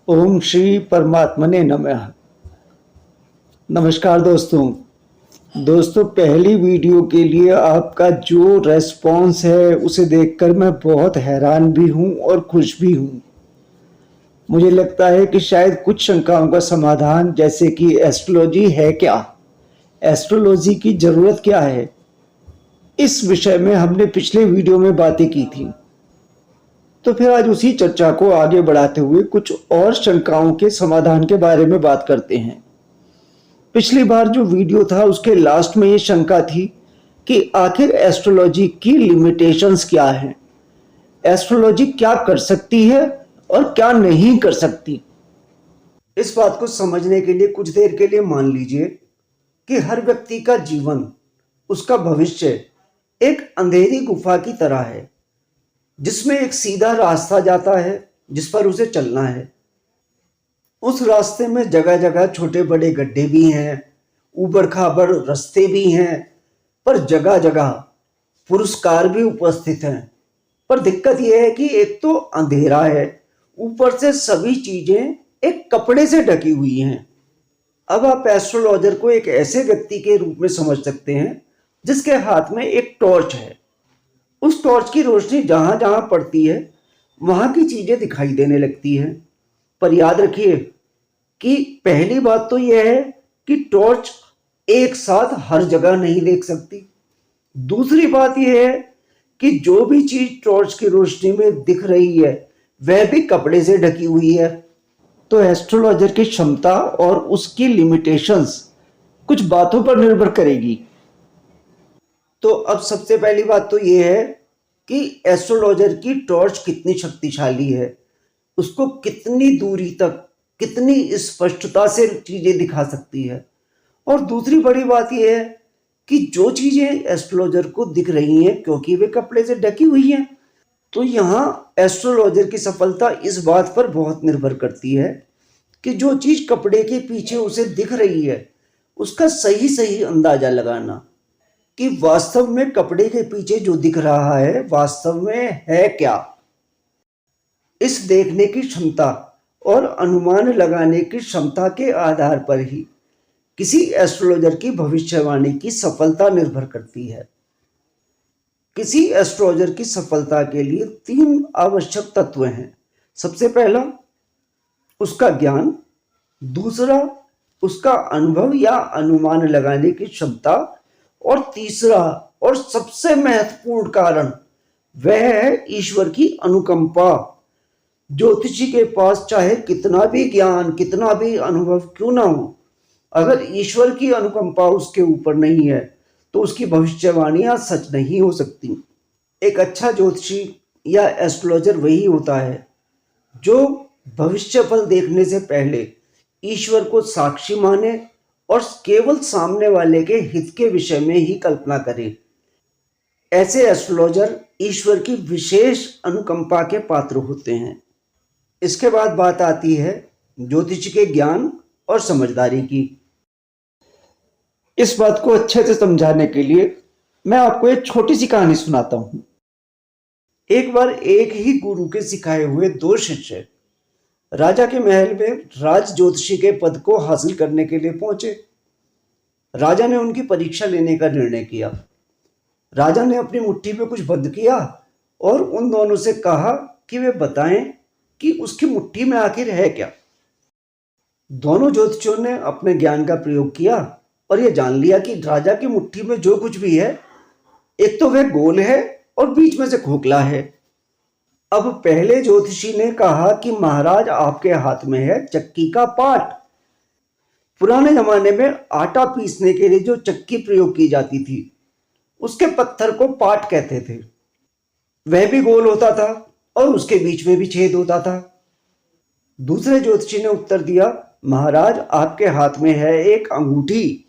ओम श्री परमात्मने नमः। नमस्कार दोस्तों, पहली वीडियो के लिए आपका जो रेस्पॉन्स है उसे देखकर मैं बहुत हैरान भी हूं और खुश भी हूं। मुझे लगता है कि शायद कुछ शंकाओं का समाधान, जैसे कि एस्ट्रोलॉजी है क्या, एस्ट्रोलॉजी की जरूरत क्या है, इस विषय में हमने पिछले वीडियो में बातें की थी। तो फिर आज उसी चर्चा को आगे बढ़ाते हुए कुछ और शंकाओं के समाधान के बारे में बात करते हैं। पिछली बार जो वीडियो था उसके लास्ट में ये शंका थी कि आखिर एस्ट्रोलॉजी की लिमिटेशंस क्या हैं, एस्ट्रोलॉजी क्या कर सकती है और क्या नहीं कर सकती। इस बात को समझने के लिए कुछ देर के लिए मान लीजिए कि हर व्यक्ति का जीवन, उसका भविष्य एक अंधेरी गुफा की तरह है जिसमें एक सीधा रास्ता जाता है जिस पर उसे चलना है। उस रास्ते में जगह जगह छोटे बड़े गड्ढे भी हैं, ऊबड़ खाबड़ रास्ते भी हैं, पर जगह जगह पुरस्कार भी उपस्थित हैं। पर दिक्कत यह है कि एक तो अंधेरा है, ऊपर से सभी चीजें एक कपड़े से ढकी हुई हैं। अब आप एस्ट्रोलॉजर को एक ऐसे व्यक्ति के रूप में समझ सकते हैं जिसके हाथ में एक टॉर्च है। उस टॉर्च की रोशनी जहां जहां पड़ती है वहां की चीजें दिखाई देने लगती हैं। पर याद रखिए कि पहली बात तो यह है कि टॉर्च एक साथ हर जगह नहीं देख सकती। दूसरी बात यह है कि जो भी चीज टॉर्च की रोशनी में दिख रही है वह भी कपड़े से ढकी हुई है। तो एस्ट्रोलॉजर की क्षमता और उसकी लिमिटेशंस कुछ बातों पर निर्भर करेगी। तो अब सबसे पहली बात तो यह है कि एस्ट्रोलॉजर की टॉर्च कितनी शक्तिशाली है, उसको कितनी दूरी तक कितनी स्पष्टता से चीजें दिखा सकती है। और दूसरी बड़ी बात यह है कि जो चीजें एस्ट्रोलॉजर को दिख रही हैं क्योंकि वे कपड़े से ढकी हुई हैं, तो यहाँ एस्ट्रोलॉजर की सफलता इस बात पर बहुत निर्भर करती है कि जो चीज कपड़े के पीछे उसे दिख रही है उसका सही सही अंदाजा लगाना कि वास्तव में कपड़े के पीछे जो दिख रहा है वास्तव में है क्या। इस देखने की क्षमता और अनुमान लगाने की क्षमता के आधार पर ही किसी एस्ट्रोलॉजर की भविष्यवाणी की सफलता निर्भर करती है। किसी एस्ट्रोलॉजर की सफलता के लिए 3 आवश्यक तत्व हैं। सबसे पहला उसका ज्ञान, दूसरा उसका अनुभव या अनुमान लगाने की क्षमता, और तीसरा और सबसे महत्वपूर्ण कारण वह है ईश्वर की अनुकंपा। ज्योतिषी के पास चाहे कितना भी ज्ञान, कितना भी अनुभव क्यों ना हो, अगर ईश्वर की अनुकंपा उसके ऊपर नहीं है तो उसकी भविष्यवाणियां सच नहीं हो सकती। एक अच्छा ज्योतिषी या एस्ट्रोलॉजर वही होता है जो भविष्य फल देखने से पहले ईश्वर को साक्षी माने और केवल सामने वाले के हित के विषय में ही कल्पना करे। ऐसे एस्ट्रोलॉजर ईश्वर की विशेष अनुकंपा के पात्र होते हैं। इसके बाद बात आती है ज्योतिष के ज्ञान और समझदारी की। इस बात को अच्छे से समझाने के लिए मैं आपको एक छोटी सी कहानी सुनाता हूं। एक बार एक ही गुरु के सिखाए हुए 2 शिष्य राजा के महल में राज ज्योतिषी के पद को हासिल करने के लिए पहुंचे। राजा ने उनकी परीक्षा लेने का निर्णय किया। राजा ने अपनी मुट्ठी में कुछ बंद किया और उन दोनों से कहा कि वे बताएं कि उसकी मुट्ठी में आखिर है क्या। दोनों ज्योतिषियों ने अपने ज्ञान का प्रयोग किया और यह जान लिया कि राजा की मुट्ठी में जो कुछ भी है, एक तो वह गोल है और बीच में से खोखला है। अब पहले ज्योतिषी ने कहा कि महाराज आपके हाथ में है चक्की का पाट। पुराने जमाने में आटा पीसने के लिए जो चक्की प्रयोग की जाती थी उसके पत्थर को पाट कहते थे। वह भी गोल होता था और उसके बीच में भी छेद होता था। दूसरे ज्योतिषी ने उत्तर दिया, महाराज आपके हाथ में है एक अंगूठी।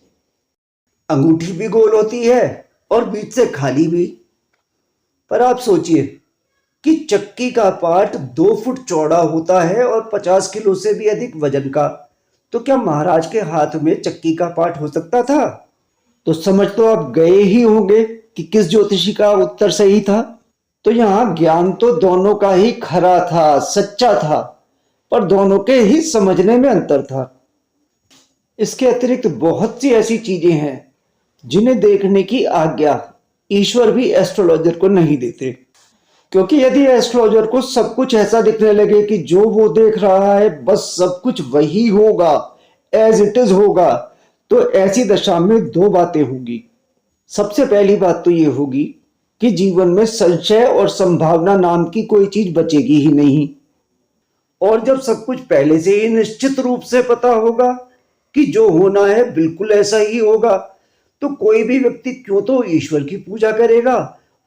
अंगूठी भी गोल होती है और बीच से खाली भी। पर आप सोचिए कि चक्की का पाट 2 फुट चौड़ा होता है और 50 किलो से भी अधिक वजन का, तो क्या महाराज के हाथ में चक्की का पाट हो सकता था? तो समझ तो आप गए ही होंगे कि किस ज्योतिषी का उत्तर सही था। तो यहां ज्ञान तो दोनों का ही खरा था, सच्चा था, पर दोनों के ही समझने में अंतर था। इसके अतिरिक्त बहुत सी ऐसी चीजें हैं जिन्हें देखने की आज्ञा ईश्वर भी एस्ट्रोलॉजर को नहीं देते, क्योंकि यदि एस्ट्रोलॉजर को सब कुछ ऐसा दिखने लगे कि जो वो देख रहा है बस सब कुछ वही होगा, एज इट इज होगा, तो ऐसी दशा में दो बातें होंगी। सबसे पहली बात तो ये होगी कि जीवन में संशय और संभावना नाम की कोई चीज बचेगी ही नहीं। और जब सब कुछ पहले से ही निश्चित रूप से पता होगा कि जो होना है बिल्कुल ऐसा ही होगा, तो कोई भी व्यक्ति क्यों तो ईश्वर की पूजा करेगा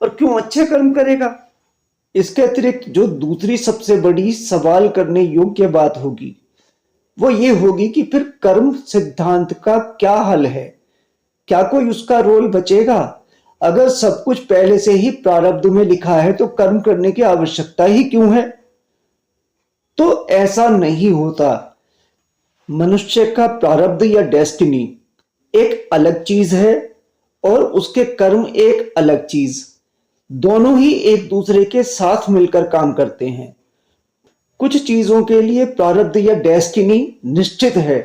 और क्यों अच्छे कर्म करेगा। इसके अतिरिक्त जो दूसरी सबसे बड़ी सवाल करने योग्य बात होगी वो ये होगी कि फिर कर्म सिद्धांत का क्या हल है, क्या कोई उसका रोल बचेगा। अगर सब कुछ पहले से ही प्रारब्ध में लिखा है तो कर्म करने की आवश्यकता ही क्यों है। तो ऐसा नहीं होता। मनुष्य का प्रारब्ध या डेस्टिनी एक अलग चीज है और उसके कर्म एक अलग चीज, दोनों ही एक दूसरे के साथ मिलकर काम करते हैं। कुछ चीजों के लिए प्रारब्ध या डेस्टिनी निश्चित है,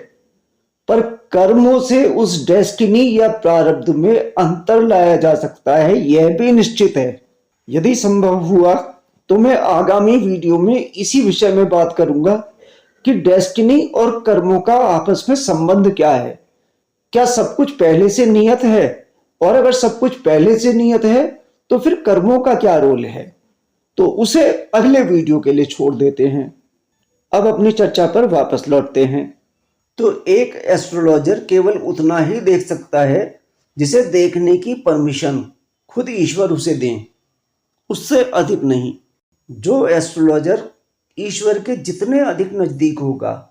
पर कर्मों से उस डेस्टिनी या प्रारब्ध में अंतर लाया जा सकता है, यह भी निश्चित है। यदि संभव हुआ तो मैं आगामी वीडियो में इसी विषय में बात करूंगा कि डेस्टिनी और कर्मों का आपस में संबंध क्या है। क्या सब कुछ पहले से नियत है, और अगर सब कुछ पहले से नियत है तो फिर कर्मों का क्या रोल है। तो उसे अगले वीडियो के लिए छोड़ देते हैं। अब अपनी चर्चा पर वापस लौटते हैं। तो एक एस्ट्रोलॉजर केवल उतना ही देख सकता है जिसे देखने की परमिशन खुद ईश्वर उसे दें, उससे अधिक नहीं। जो एस्ट्रोलॉजर ईश्वर के जितने अधिक नजदीक होगा,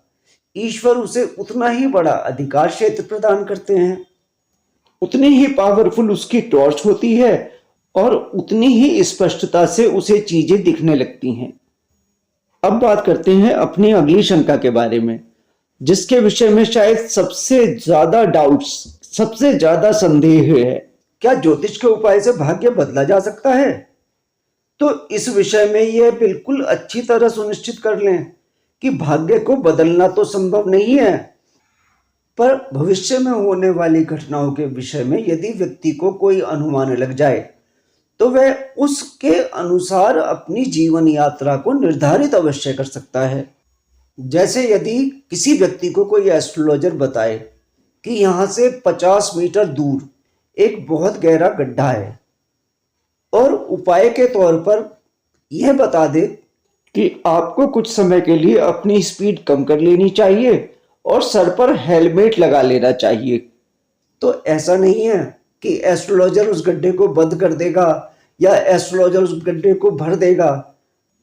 ईश्वर उसे उतना ही बड़ा अधिकार क्षेत्र प्रदान करते हैं, उतनी ही पावरफुल उसकी टॉर्च होती है और उतनी ही स्पष्टता से उसे चीजें दिखने लगती हैं। अब बात करते हैं अपनी अगली शंका के बारे में, जिसके विषय में शायद सबसे ज्यादा डाउट्स, सबसे ज्यादा संदेह है। क्या ज्योतिष के उपाय से भाग्य बदला जा सकता है? तो इस विषय में यह बिल्कुल अच्छी तरह सुनिश्चित कर लें कि भाग्य को बदलना तो संभव नहीं है, पर भविष्य में होने वाली घटनाओं के विषय में यदि व्यक्ति को कोई अनुमान लग जाए तो वह उसके अनुसार अपनी जीवन यात्रा को निर्धारित अवश्य कर सकता है। जैसे यदि किसी व्यक्ति को कोई एस्ट्रोलॉजर बताए कि यहाँ से 50 मीटर दूर एक बहुत गहरा गड्ढा है, और उपाय के तौर पर यह बता दे कि आपको कुछ समय के लिए अपनी स्पीड कम कर लेनी चाहिए और सर पर हेलमेट लगा लेना चाहिए, तो ऐसा नहीं है कि एस्ट्रोलॉजर उस गड्ढे को बंद कर देगा या एस्ट्रोलॉजर उस गड्ढे को भर देगा।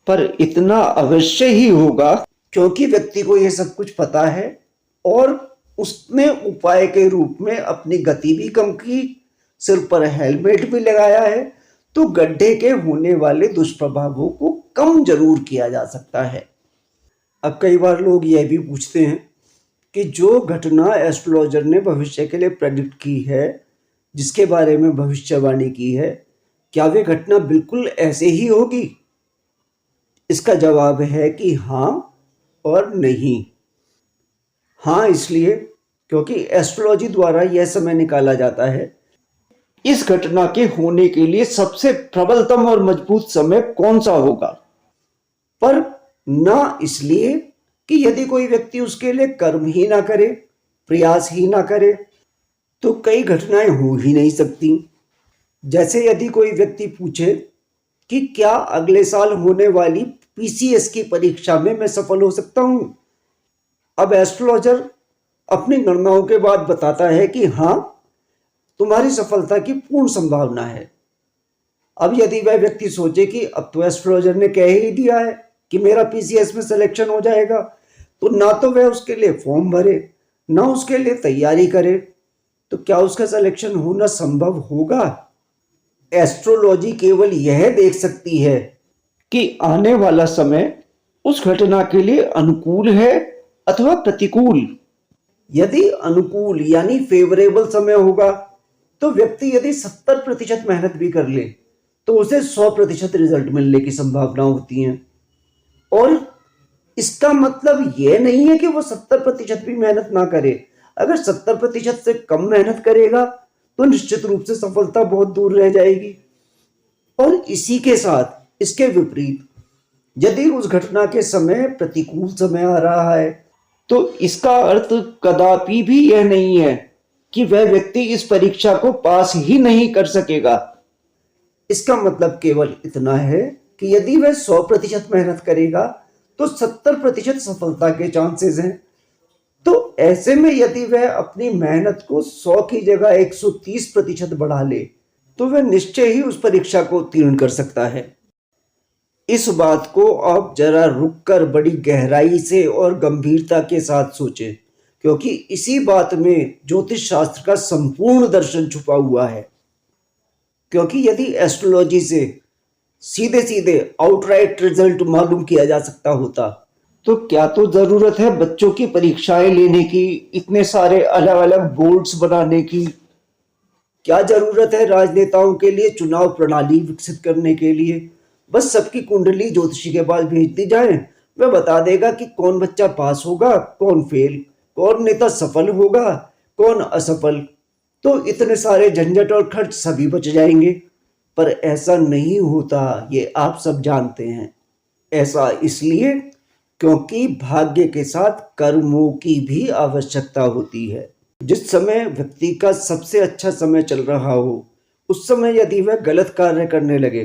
पर इतना अवश्य ही होगा, क्योंकि व्यक्ति को यह सब कुछ पता है और उसने उपाय के रूप में अपनी गति भी कम की, सिर पर हेलमेट भी लगाया है, तो गड्ढे के होने वाले दुष्प्रभावों को कम जरूर किया जा सकता है। अब कई बार लोग यह भी पूछते हैं कि जो घटना एस्ट्रोलॉजर ने भविष्य के लिए प्रेडिक्ट की है, जिसके बारे में भविष्यवाणी की है, क्या वे घटना बिल्कुल ऐसे ही होगी? इसका जवाब है कि हाँ और नहीं। हाँ इसलिए क्योंकि एस्ट्रोलॉजी द्वारा यह समय निकाला जाता है इस घटना के होने के लिए सबसे प्रबलतम और मजबूत समय कौन सा होगा, पर ना इसलिए कि यदि कोई व्यक्ति उसके लिए कर्म ही ना करे, प्रयास ही ना करे, तो कई घटनाएं हो ही नहीं सकती। जैसे यदि कोई व्यक्ति पूछे कि क्या अगले साल होने वाली पीसीएस की परीक्षा में मैं सफल हो सकता हूं, अब एस्ट्रोलॉजर अपनी गणनाओं के बाद बताता है कि हाँ, तुम्हारी सफलता की पूर्ण संभावना है। अब यदि वह व्यक्ति सोचे कि अब तो एस्ट्रोलॉजर ने कह ही दिया है कि मेरा पीसीएस में सिलेक्शन हो जाएगा, तो ना तो वह उसके लिए फॉर्म भरे, ना उसके लिए तैयारी करे, तो क्या उसका सिलेक्शन होना संभव होगा? एस्ट्रोलॉजी केवल यह देख सकती है कि आने वाला समय उस घटना के लिए अनुकूल है अथवा प्रतिकूल। यदि अनुकूल यानी फेवरेबल समय होगा तो व्यक्ति यदि 70% मेहनत भी कर ले तो उसे 100% रिजल्ट मिलने की संभावना होती है, और इसका मतलब यह नहीं है कि वो 70% भी मेहनत ना करे। अगर 70% से कम मेहनत करेगा तो निश्चित रूप से सफलता बहुत दूर रह जाएगी। और इसी के साथ इसके विपरीत यदि उस घटना के समय प्रतिकूल समय आ रहा है तो इसका अर्थ कदापि भी यह नहीं है कि वह व्यक्ति इस परीक्षा को पास ही नहीं कर सकेगा। इसका मतलब केवल इतना है कि यदि वह 100% मेहनत करेगा तो 70% सफलता के चांसेस हैं। तो ऐसे में यदि वह अपनी मेहनत को 100 की जगह 130% बढ़ा ले तो वह निश्चय ही उस परीक्षा को उत्तीर्ण कर सकता है। इस बात को आप जरा रुककर बड़ी गहराई से और गंभीरता के साथ सोचें, क्योंकि इसी बात में ज्योतिष शास्त्र का संपूर्ण दर्शन छुपा हुआ है। क्योंकि यदि एस्ट्रोलॉजी से सीधे सीधे आउटराइट रिजल्ट मालूम किया जा सकता होता तो क्या तो जरूरत है बच्चों की परीक्षाएं लेने की, इतने सारे अलग अलग बोर्ड्स बनाने की? क्या जरूरत है राजनेताओं के लिए चुनाव प्रणाली विकसित करने के लिए? बस सबकी कुंडली ज्योतिषी के पास भेज दी जाए, वह बता देगा कि कौन बच्चा पास होगा, कौन फेल, कौन नेता सफल होगा, कौन असफल। तो इतने सारे झंझट और खर्च सभी बच जाएंगे। पर ऐसा नहीं होता, ये आप सब जानते हैं। ऐसा इसलिए क्योंकि भाग्य के साथ कर्मों की भी आवश्यकता होती है। जिस समय व्यक्ति का सबसे अच्छा समय चल रहा हो उस समय यदि वह गलत कार्य करने लगे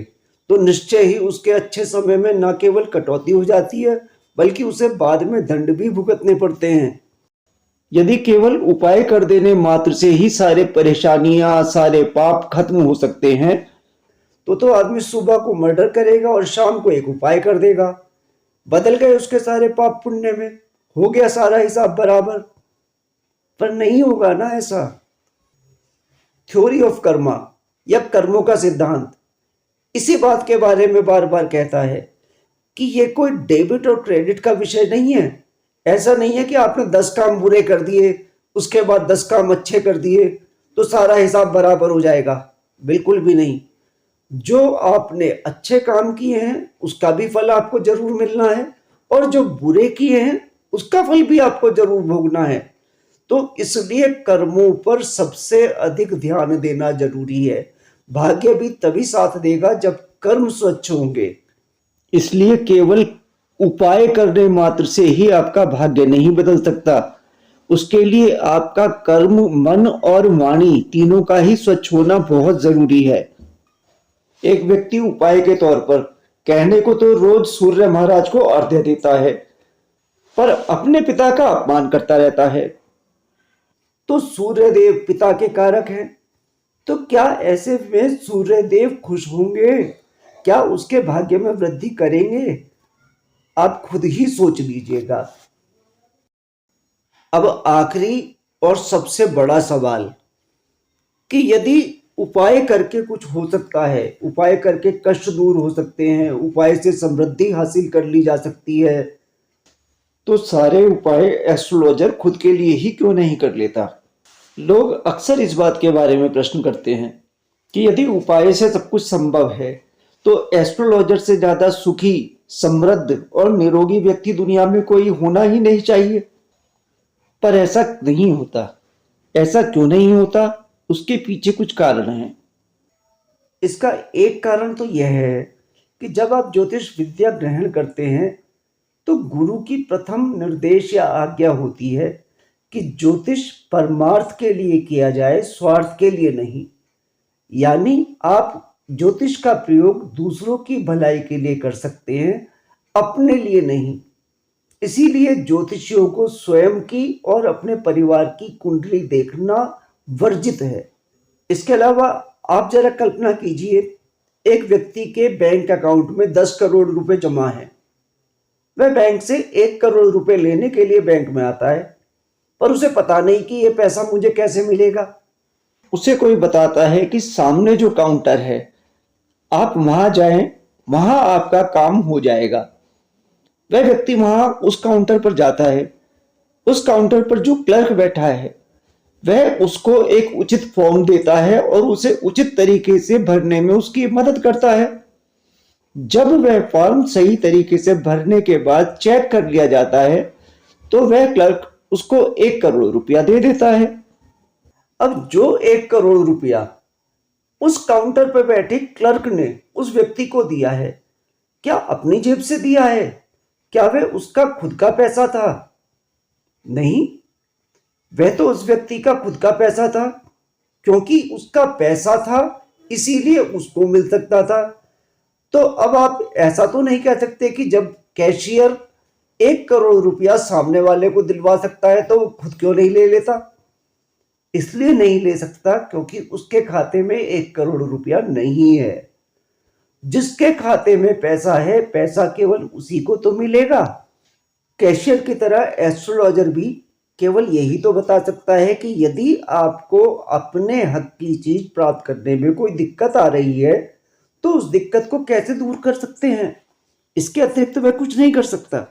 तो निश्चय ही उसके अच्छे समय में न केवल कटौती हो जाती है बल्कि उसे बाद में दंड भी भुगतने पड़ते हैं। यदि केवल उपाय कर देने मात्र से ही सारे परेशानियां, सारे पाप खत्म हो सकते हैं तो आदमी सुबह को मर्डर करेगा और शाम को एक उपाय कर देगा, बदल गए उसके सारे पाप पुण्य में, हो गया सारा हिसाब बराबर। पर नहीं होगा ना ऐसा। थ्योरी ऑफ कर्मा या कर्मों का सिद्धांत इसी बात के बारे में बार बार कहता है कि ये कोई डेबिट और क्रेडिट का विषय नहीं है। ऐसा नहीं है कि आपने 10 काम बुरे कर दिए उसके बाद 10 काम अच्छे कर दिए तो सारा हिसाब बराबर हो जाएगा। बिल्कुल भी नहीं। जो आपने अच्छे काम किए हैं उसका भी फल आपको जरूर मिलना है और जो बुरे किए हैं उसका फल भी आपको जरूर भोगना है। तो इसलिए कर्मों पर सबसे अधिक ध्यान देना जरूरी है। भाग्य भी तभी साथ देगा जब कर्म स्वच्छ होंगे। इसलिए केवल उपाय करने मात्र से ही आपका भाग्य नहीं बदल सकता। उसके लिए आपका कर्म, मन और वाणी तीनों का ही स्वच्छ होना बहुत जरूरी है। एक व्यक्ति उपाय के तौर पर कहने को तो रोज सूर्य महाराज को अर्घ्य देता है पर अपने पिता का अपमान करता रहता है। तो सूर्य देव पिता के कारक हैं, तो क्या ऐसे में सूर्य देव खुश होंगे? क्या उसके भाग्य में वृद्धि करेंगे? आप खुद ही सोच लीजिएगा। अब आखिरी और सबसे बड़ा सवाल कि यदि उपाय करके कुछ हो सकता है, उपाय करके कष्ट दूर हो सकते हैं, उपाय से समृद्धि हासिल कर ली जा सकती है, तो सारे उपाय एस्ट्रोलॉजर खुद के लिए ही क्यों नहीं कर लेता? लोग अक्सर इस बात के बारे में प्रश्न करते हैं कि यदि उपाय से सब कुछ संभव है तो एस्ट्रोलॉजर से ज्यादा सुखी, समृद्ध और निरोगी व्यक्ति दुनिया में कोई होना ही नहीं चाहिए। पर ऐसा नहीं होता। ऐसा क्यों नहीं होता? उसके पीछे कुछ कारण हैं। इसका एक कारण तो यह है कि जब आप ज्योतिष विद्या ग्रहण करते हैं तो गुरु की प्रथम निर्देश या आज्ञा होती है कि ज्योतिष परमार्थ के लिए किया जाए, स्वार्थ के लिए नहीं। यानी आप ज्योतिष का प्रयोग दूसरों की भलाई के लिए कर सकते हैं, अपने लिए नहीं। इसीलिए ज्योतिषियों को स्वयं की और अपने परिवार की कुंडली देखना वर्जित है। इसके अलावा आप जरा कल्पना कीजिए, एक व्यक्ति के बैंक अकाउंट में 10 करोड़ रुपए जमा है। वह बैंक से 1 करोड़ रुपए लेने के लिए बैंक में आता है पर उसे पता नहीं कि यह पैसा मुझे कैसे मिलेगा। उसे कोई बताता है कि सामने जो काउंटर है आप वहां जाएं, वहां आपका काम हो जाएगा। वह व्यक्ति वहां उस काउंटर पर जाता है। उस काउंटर पर जो क्लर्क बैठा है वह उसको एक उचित फॉर्म देता है और उसे उचित तरीके से भरने में उसकी मदद करता है। जब वह फॉर्म सही तरीके से भरने के बाद चेक कर लिया जाता है तो वह क्लर्क उसको 1 करोड़ रुपया दे देता है। अब जो 1 करोड़ रुपया उस काउंटर पर बैठे क्लर्क ने उस व्यक्ति को दिया है, क्या अपनी जेब से दिया है? क्या वह उसका खुद का पैसा था? नहीं, वह तो उस व्यक्ति का खुद का पैसा था। क्योंकि उसका पैसा था इसीलिए उसको मिल सकता था। तो अब आप ऐसा तो नहीं कह सकते कि जब कैशियर 1 करोड़ रुपया सामने वाले को दिलवा सकता है तो वो खुद क्यों नहीं ले लेता? इसलिए नहीं ले सकता क्योंकि उसके खाते में 1 करोड़ रुपया नहीं है। जिसके खाते में पैसा है, पैसा केवल उसी को तो मिलेगा। कैशियर की तरह एस्ट्रोलॉजर भी केवल यही तो बता सकता है कि यदि आपको अपने हक की चीज प्राप्त करने में कोई दिक्कत आ रही है तो उस दिक्कत को कैसे दूर कर सकते हैं। इसके अतिरिक्त वह कुछ नहीं कर सकता।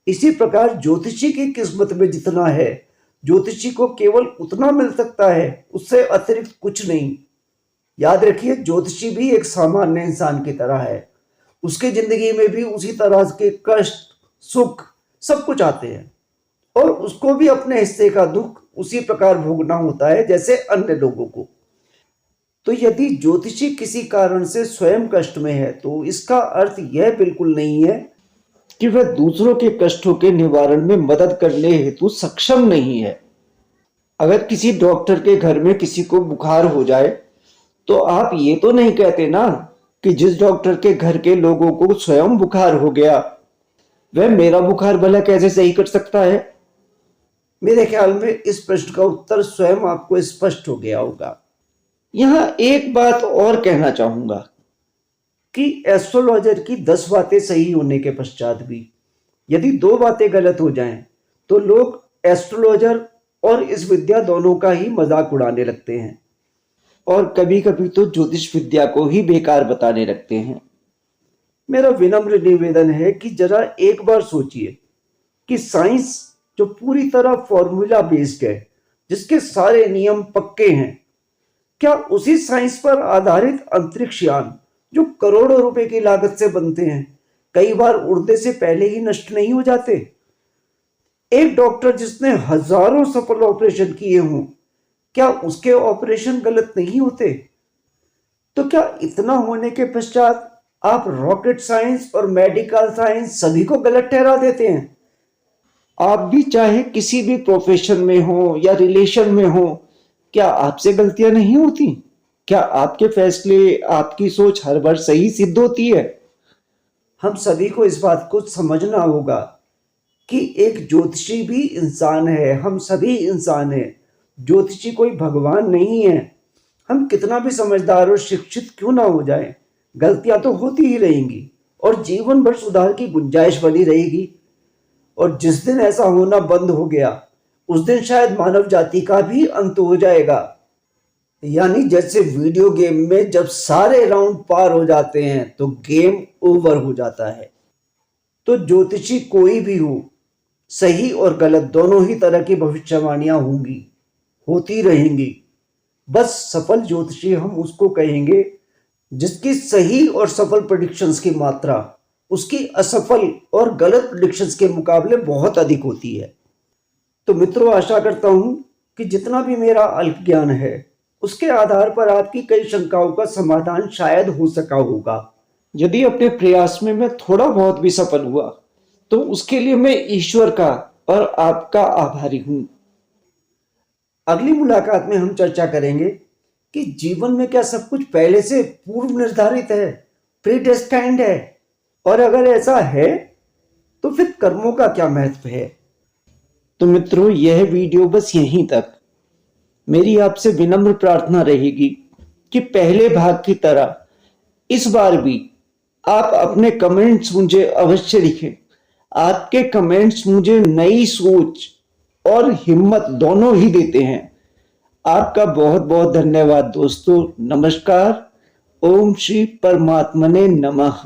इसी प्रकार ज्योतिषी की किस्मत में जितना है, ज्योतिषी को केवल उतना मिल सकता है, उससे अतिरिक्त कुछ नहीं। याद रखिए, ज्योतिषी भी एक सामान्य इंसान की तरह है। उसकी जिंदगी में भी उसी तरह के कष्ट, सुख सब कुछ आते हैं और उसको भी अपने हिस्से का दुख उसी प्रकार भोगना होता है जैसे अन्य लोगों को। तो यदि ज्योतिषी किसी कारण से स्वयं कष्ट में है तो इसका अर्थ यह बिल्कुल नहीं है कि वह दूसरों के कष्टों के निवारण में मदद करने हेतु सक्षम नहीं है। अगर किसी डॉक्टर के घर में किसी को बुखार हो जाए तो आप ये तो नहीं कहते ना कि जिस डॉक्टर के घर के लोगों को स्वयं बुखार हो गया वह मेरा बुखार भला कैसे सही कर सकता है। मेरे ख्याल में इस प्रश्न का उत्तर स्वयं आपको स्पष्ट हो गया होगा। यहां एक बात और कहना चाहूंगा कि एस्ट्रोलॉजर की 10 बातें सही होने के पश्चात भी यदि 2 बातें गलत हो जाएं तो लोग एस्ट्रोलॉजर और इस विद्या दोनों का ही मजाक उड़ाने लगते हैं और कभी कभी तो ज्योतिष विद्या को ही बेकार बताने लगते हैं। मेरा विनम्र निवेदन है कि जरा एक बार सोचिए कि साइंस जो पूरी तरह फॉर्मूला बेस्ड है, जिसके सारे नियम पक्के हैं, क्या उसी साइंस पर आधारित अंतरिक्ष यान जो करोड़ों रुपए की लागत से बनते हैं कई बार उड़ने से पहले ही नष्ट नहीं हो जाते? एक डॉक्टर जिसने हजारों सफल ऑपरेशन किए हों, क्या उसके ऑपरेशन गलत नहीं होते? तो क्या इतना होने के पश्चात आप रॉकेट साइंस और मेडिकल साइंस सभी को गलत ठहरा देते हैं? आप भी चाहे किसी भी प्रोफेशन में हो या रिलेशन में हो, क्या आपसे गलतियां नहीं होती? क्या आपके फैसले, आपकी सोच हर बार सही सिद्ध होती है? हम सभी को इस बात को समझना होगा कि एक ज्योतिषी भी इंसान है। हम सभी इंसान हैं। ज्योतिषी कोई भगवान नहीं है। हम कितना भी समझदार और शिक्षित क्यों ना हो जाएं, गलतियां तो होती ही रहेंगी और जीवन भर सुधार की गुंजाइश बनी रहेगी। और जिस दिन ऐसा होना बंद हो गया उस दिन शायद मानव जाति का भी अंत हो जाएगा। यानी जैसे वीडियो गेम में जब सारे राउंड पार हो जाते हैं तो गेम ओवर हो जाता है। तो ज्योतिषी कोई भी हो, सही और गलत दोनों ही तरह की भविष्यवाणियां होंगी, होती रहेंगी। बस सफल ज्योतिषी हम उसको कहेंगे जिसकी सही और सफल प्रेडिक्शंस की मात्रा उसकी असफल और गलत प्रेडिक्शंस के मुकाबले बहुत अधिक होती है। तो मित्रों, आशा करता हूं कि जितना भी मेरा अल्प ज्ञान है उसके आधार पर आपकी कई शंकाओं का समाधान शायद हो सका होगा। यदि अपने प्रयास में मैं थोड़ा बहुत भी सफल हुआ तो उसके लिए मैं ईश्वर का और आपका आभारी हूं। अगली मुलाकात में हम चर्चा करेंगे कि जीवन में क्या सब कुछ पहले से पूर्व निर्धारित है, प्रीडेस्टाइन्ड है, और अगर ऐसा है तो फिर कर्मों का क्या महत्व है। तो मित्रों, यह वीडियो बस यहीं तक। मेरी आपसे विनम्र प्रार्थना रहेगी कि पहले भाग की तरह इस बार भी आप अपने कमेंट्स मुझे अवश्य लिखें। आपके कमेंट्स मुझे नई सोच और हिम्मत दोनों ही देते हैं। आपका बहुत बहुत धन्यवाद दोस्तों। नमस्कार। ओम श्री परमात्मने नमः।